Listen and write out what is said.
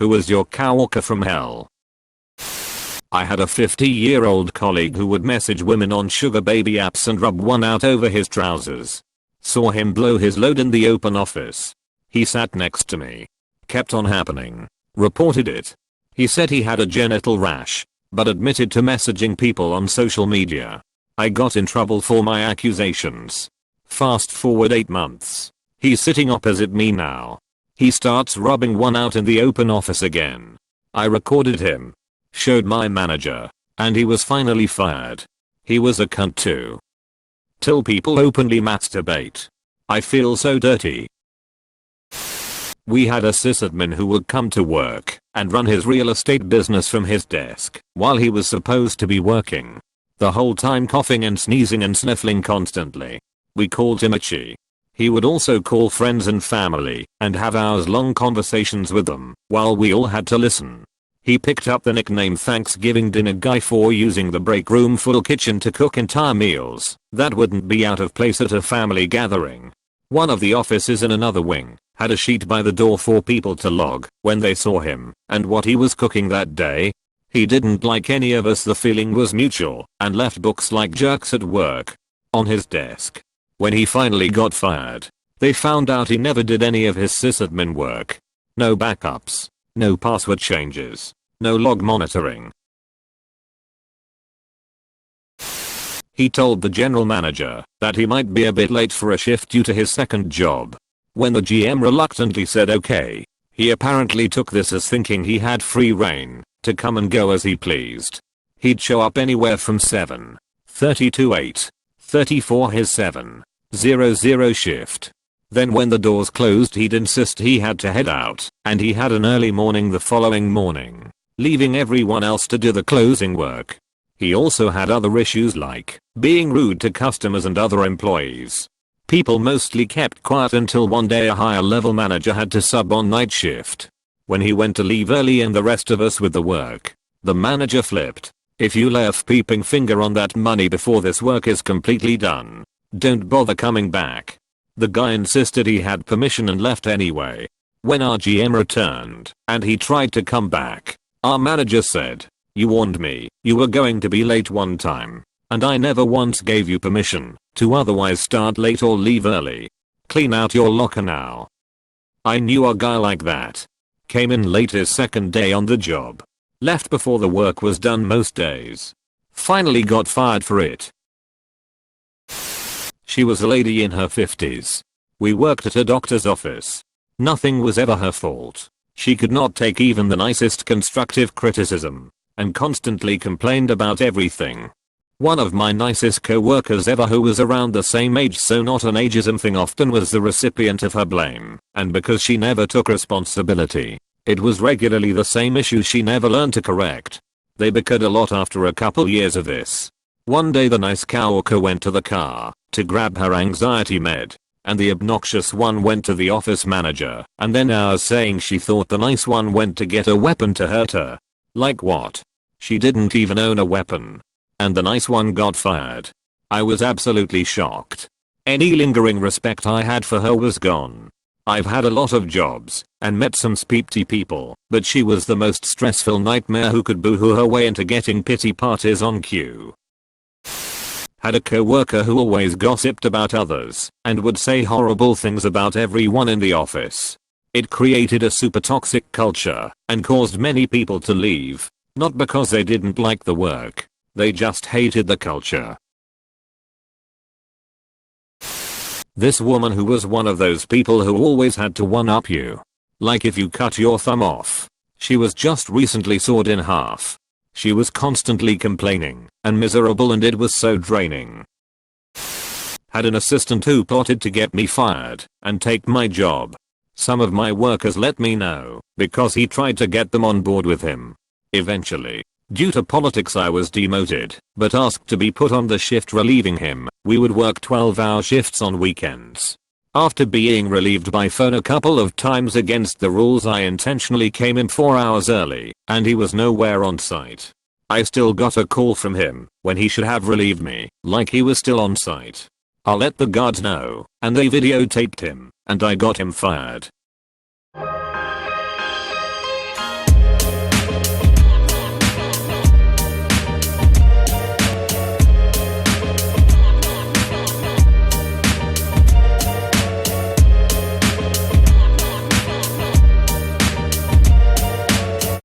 Who was your coworker from hell? I had a 50-year-old colleague who would message women on sugar baby apps and rub one out over his trousers. Saw him blow his load in the open office. He sat next to me. Kept on happening. Reported it. He said he had a genital rash, but admitted to messaging people on social media. I got in trouble for my accusations. Fast forward 8 months. He's sitting opposite me now. He starts rubbing one out in the open office again. I recorded him. Showed my manager. And he was finally fired. He was a cunt too. Till people openly masturbate. I feel so dirty. We had a sysadmin who would come to work and run his real estate business from his desk while he was supposed to be working. The whole time coughing and sneezing and sniffling constantly. We called him Itchy. He would also call friends and family and have hours-long conversations with them while we all had to listen. He picked up the nickname Thanksgiving Dinner Guy for using the break room full kitchen to cook entire meals that wouldn't be out of place at a family gathering. One of the offices in another wing had a sheet by the door for people to log when they saw him and what he was cooking that day. He didn't like any of us, the feeling was mutual, and left books like jerks at work on his desk. When he finally got fired, they found out he never did any of his sysadmin work. No backups. No password changes. No log monitoring. He told the general manager that he might be a bit late for a shift due to his second job. When the GM reluctantly said okay, he apparently took this as thinking he had free reign to come and go as he pleased. He'd show up anywhere from 7:30 to 8:30 for his 7:00 shift. Then when the doors closed he'd insist he had to head out, and he had an early morning the following morning, leaving everyone else to do the closing work. He also had other issues like being rude to customers and other employees. People mostly kept quiet until one day a higher level manager had to sub on night shift. When he went to leave early and the rest of us with the work, the manager flipped. If you lay a peeping finger on that money before this work is completely done, don't bother coming back. The guy insisted he had permission and left anyway. When our GM returned and he tried to come back, our manager said, "You warned me you were going to be late one time, and I never once gave you permission to otherwise start late or leave early. Clean out your locker now." I knew a guy like that. Came in late his second day on the job. Left before the work was done most days. Finally got fired for it. She was a lady in her 50s. We worked at a doctor's office. Nothing was ever her fault. She could not take even the nicest constructive criticism, and constantly complained about everything. One of my nicest co-workers ever, who was around the same age, so not an ageism thing, often was the recipient of her blame, and because she never took responsibility, it was regularly the same issue she never learned to correct. They bickered a lot after a couple years of this. One day the nice coworker went to the car to grab her anxiety med, and the obnoxious one went to the office manager and then ours, saying she thought the nice one went to get a weapon to hurt her. Like what? She didn't even own a weapon. And the nice one got fired. I was absolutely shocked. Any lingering respect I had for her was gone. I've had a lot of jobs and met some speepty people, but she was the most stressful nightmare who could boohoo her way into getting pity parties on cue. Had a co-worker who always gossiped about others and would say horrible things about everyone in the office. It created a super toxic culture and caused many people to leave, not because they didn't like the work, they just hated the culture. This woman who was one of those people who always had to one-up you. Like if you cut your thumb off. She was just recently sawed in half. She was constantly complaining and miserable, and it was so draining. Had an assistant who plotted to get me fired and take my job. Some of my workers let me know because he tried to get them on board with him. Eventually, due to politics, I was demoted, but asked to be put on the shift relieving him. We would work 12-hour shifts on weekends. After being relieved by phone a couple of times against the rules, I intentionally came in 4 hours early, and he was nowhere on site. I still got a call from him when he should have relieved me, like he was still on site. I let the guards know, and they videotaped him, and I got him fired.